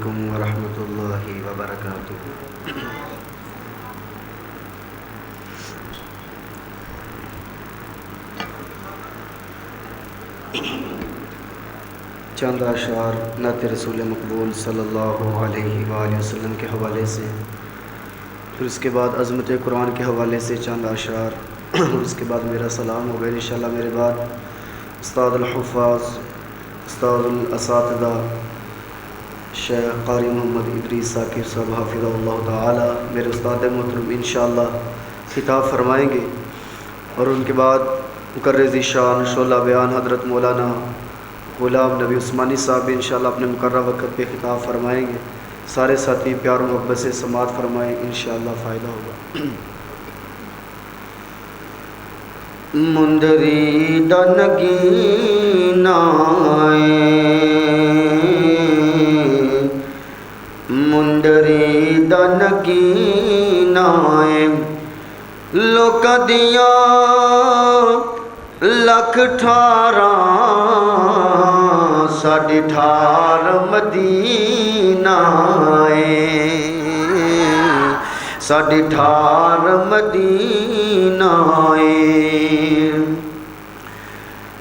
علیکم ورحمۃ اللہ وبرکاتہ۔ چند اشعار نعت رسول مقبول صلی اللہ علیہ وآلہ وسلم کے حوالے سے، پھر اس کے بعد عظمت قرآن کے حوالے سے چند اشعار، اور اس کے بعد میرا سلام ہوگا انشاءاللہ۔ میرے بعد استاد الحفاظ، استاد الاساتذہ شیخ قاری محمد ادریس ثاقب صاحب حافظہ اللہ تعالی میرے استاد محترم انشاءاللہ خطاب فرمائیں گے، اور ان کے بعد مقرر ذیشان شعلہ بیان حضرت مولانا غلام نبی عثمانی صاحب انشاءاللہ اپنے مقررہ وقت پہ خطاب فرمائیں گے۔ سارے ساتھی پیار و محبت سے سماعت فرمائیں، انشاءاللہ فائدہ ہوگا۔ مندری دنگینائے مندری دنگینائے لوک دیا لکھ ٹھاراں ساڈی ٹھار مدینہ ہے، ساڈی ٹھار مدینہ ہے۔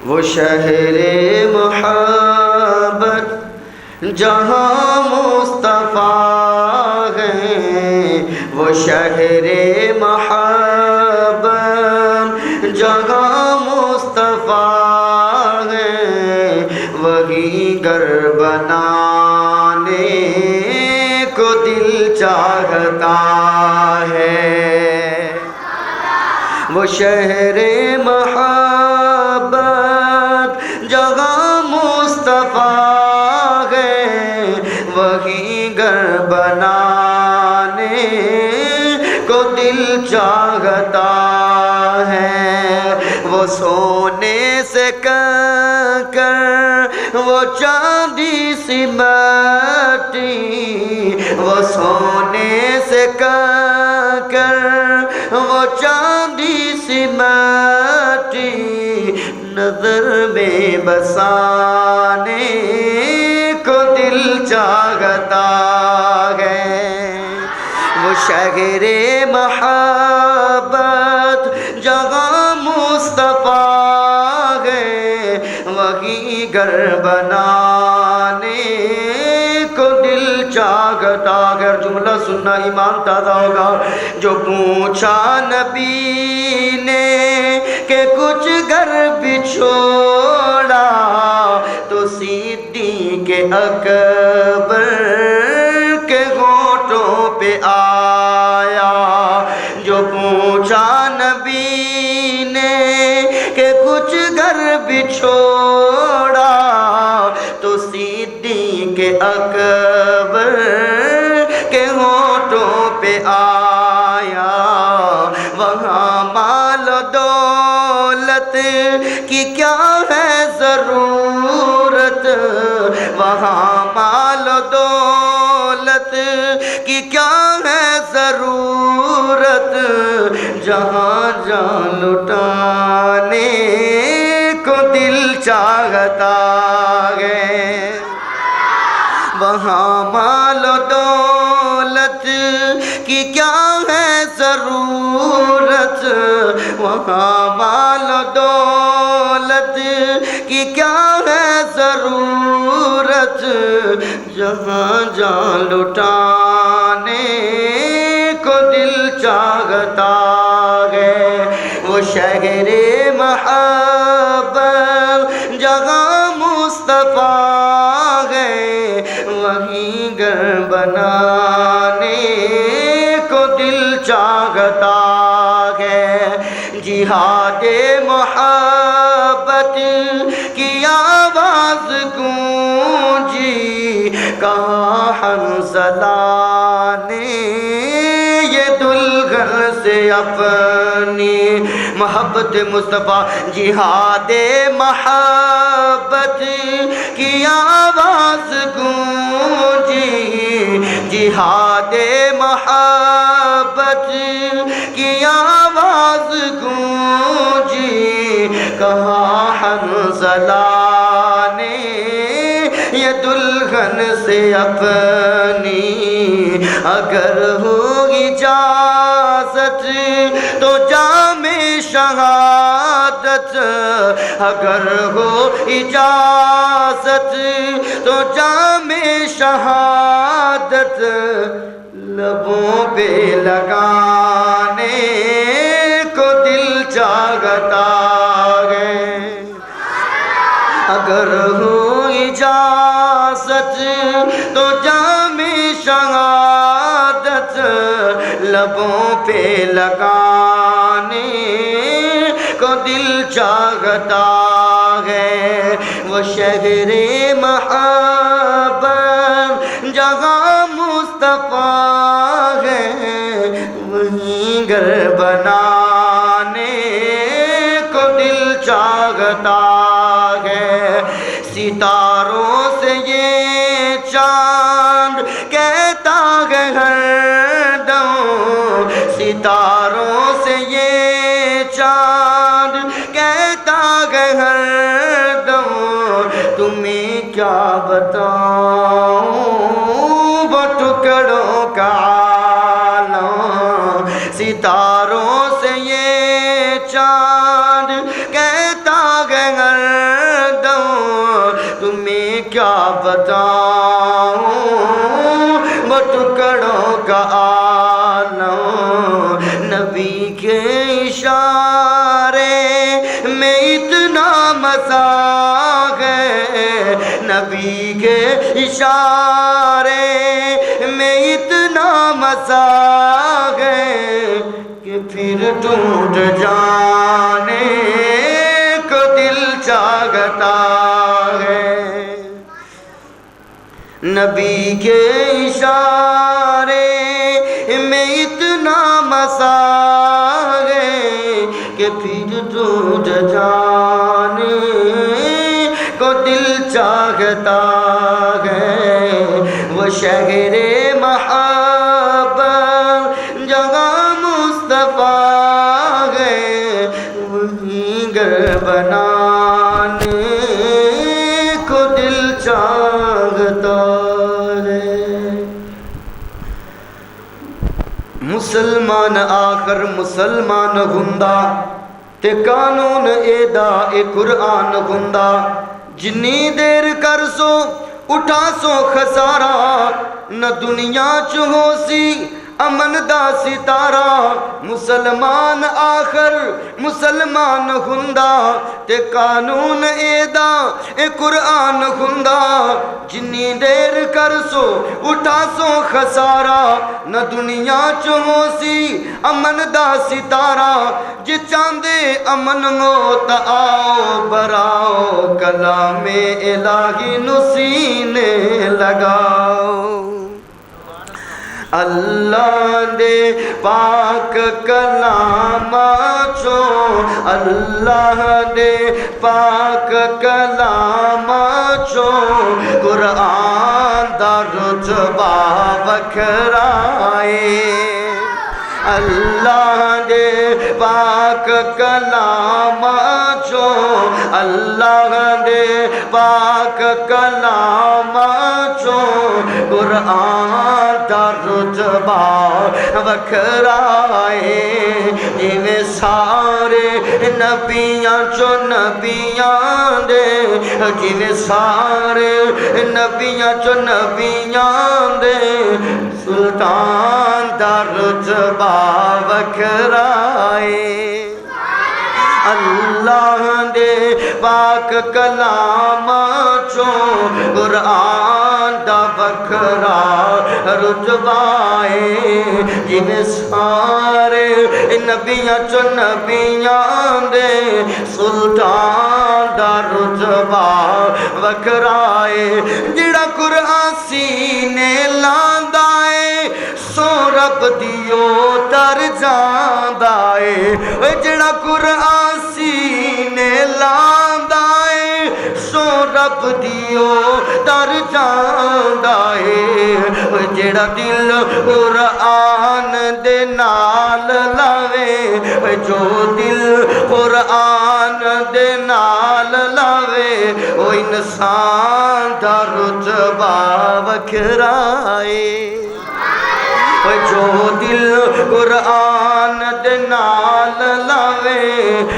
وہ شہر محبت جہاں مصطفیٰ ہے، وہ شہر محبت جہاں مصطفیٰ ہے، وہی گھر بنانے کو دل چاہتا ہے۔ وہ شہر محبت جہاں مصطفیٰ ہے، وہی گھر بنانے کو دل چاہتا ہے۔ وہ سونے سے کنکر، وہ چاندی سی مٹی، وہ سونے سے کنکر، وہ چاندی سی مٹی، نظر میں بسانے کو دل چاہتا ہے۔ وہ شہر محبت جہاں مصطفیٰ ہے، وہی گھر بنانے کو دل چاہتا ہے۔ جملہ سننا ایمان تازہ ہوگا۔ جو پوچھا نبی نے کہ کچھ گھر بچھوڑا، تو صدیق اکبر کے ہونٹوں پہ آیا۔ جو پوچھا نبی نے کہ کچھ گھر بچھوڑا، تو صدیق اکبر کے ہونٹوں پہ آیا۔ وہاں مال و دولت کی کیا ہے ضرورت، وہاں مال و دولت کی کیا ہے ضرورت، جہاں جان لٹانے کو دل چاہتا ہے۔ وہاں مال و دولت کی کیا ہے ضرورت، وہاں مال و دولت کی کیا ہے ضرورت، جہاں جان لٹانے کو دل چاہتا ہے۔ وہ شہر محبت جہاں مصطفیٰ ہے، وہی گھر بنانے کو دل چاہتا ہے۔ جہاد محبت کی آواز گونجی، کہاں حنظلہ نے یہ دلہن سے اپنی محبت مصطفیٰ۔ جہاد محبت کی آواز گونجی، جہاد محبت کی آواز گونجی، کہاں حنظلہ نے یہ دلہن سے اپنی اگر ہو اجازت تو جام شہادت اگر ہو اجازت تو جام شہادت لبوں پہ لگانے کو دل چاہتا ہے اگر ہو اجازت تو جام شہادت لبوں پہ لگانے کو دل چاہتا ہے وہ شہر محبت جہاں مصطفیٰ ہے وہیں گھر بنانے کو دل چاہتا ہے ستاروں سے یہ چاند کہتا ہے ہر دم ستاروں سے یہ چاند کہتا ہے ہر دم تمہیں کیا بتاؤں وہ ٹکڑوں کا عالم ستاروں سے یہ چاند کہتا ہے ہر دم تمہیں کیا بتاؤں وہ ٹکڑوں کا عالم نبی کے اشارے میں اتنا مزہ ہے نبی کے اشارے میں اتنا مزہ ہے کہ پھر ٹوٹ جانے کو دل چاہتا ہے نبی کے اشارے میں اتنا مزہ ہے کہ پھر ٹوٹ جانے کو دل چاہتا ہے وہ شہر محبت جہاں مصطفیٰ ہے وہیں گھر بنانے کو دل چاہتا ہے مسلمان آخر مسلمان ہوندا تے قانون ایدا اے قرآن ہوندا جنی دیر کر سو اٹھا سو خسارہ نہ دنیا چ ہو سی امن دا ستارہ مسلمان آخر مسلمان ہوندا تے قانون ایدا اے قرآن ہوندا جنی دیر کر سو اٹھا سو خسارہ نہ دنیا چ ہو سی امن دا ستارہ جے چاندے امن موت آؤ براؤ کلام الہی نو سینے لگاؤ اللہ دے پاک کلام چو اللہ دے پاک کلام چو قرآن دا رتبہ وکھرائے اللہ دے پاک کلام چو اللہ دے پاک کلام چو قرآن دا رتبہ وکھرائے جویں سارے نبیاں چو نبیاں دے جویں سارے نبیاں چو نبیاں دے سلطان دا رتبہ وکھرائے اللہ دے پاک کلام چو قرآن دا وکھرا رتبائے جنہیں سارے نبیاں چو نبیاں دے سلطان دا رتبہ وکھرائے جڑا قرآن سینے لاندا ہے سو رب دیو تر جاندا ہے جڑا قرآن سینے لاندا ہے سو رب دیو تر جاندا ہے جیڑا دل قرآن دے نال لاوے جو دل قرآن دے نال لاوے او انسان دا رتبہ وکھرائے جو دل قرآن دے نال لاوے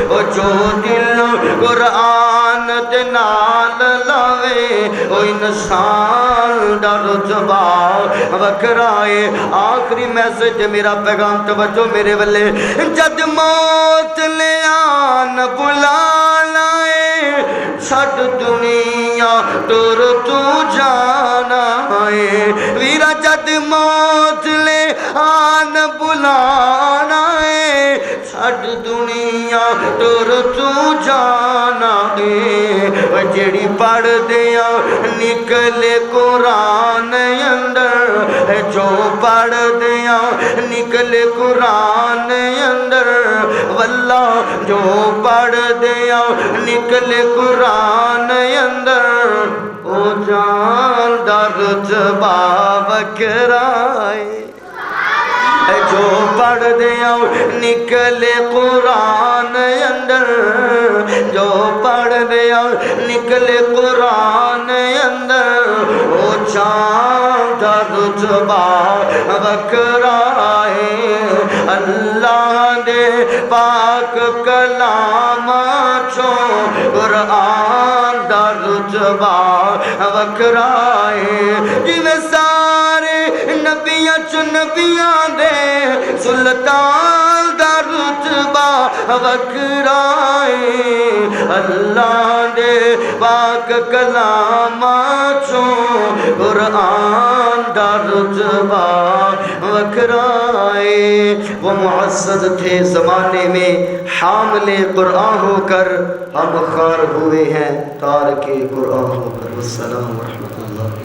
او جو دل قرآن دے نال لاوے او انسان دا رتبہ وکھرائے آخری میسج میرا پیغام توجہ میرے والے جد موت لے آن بلا لائے چھٹ دنیا ٹر تو جانا ہے ویرا جد موت لے آن بلانا ہے چھٹ دنیا ٹر تو جانا ہے جیڑی پڑھ دیا نکلے قرآن اندر جو پڑھ دیا نکلے قرآن اندر واللہ جو پڑھ دیا نکلے قرآن اندر او جان دا رتبہ وکھرائے جو پڑھ دیا نکلے قرآن اندر جو پڑھ دیا نکلے قرآن اندر او چاند دا رتبہ وکھرائے اللہ دے پاک کلام چو قرآن دا رتبہ وکھرائے جویں سارے نبیاں چ نبیاں دے سلطان دا رتبہ وکھرائے اللہ دے پاک کلام چو قرآن دا رتبہ وکھرائے وہ معزز تھے زمانے میں حامل قرآن ہو کر ہم خوار ہوئے ہیں تارک قرآن ہو کر والسلام ورحمۃ اللہ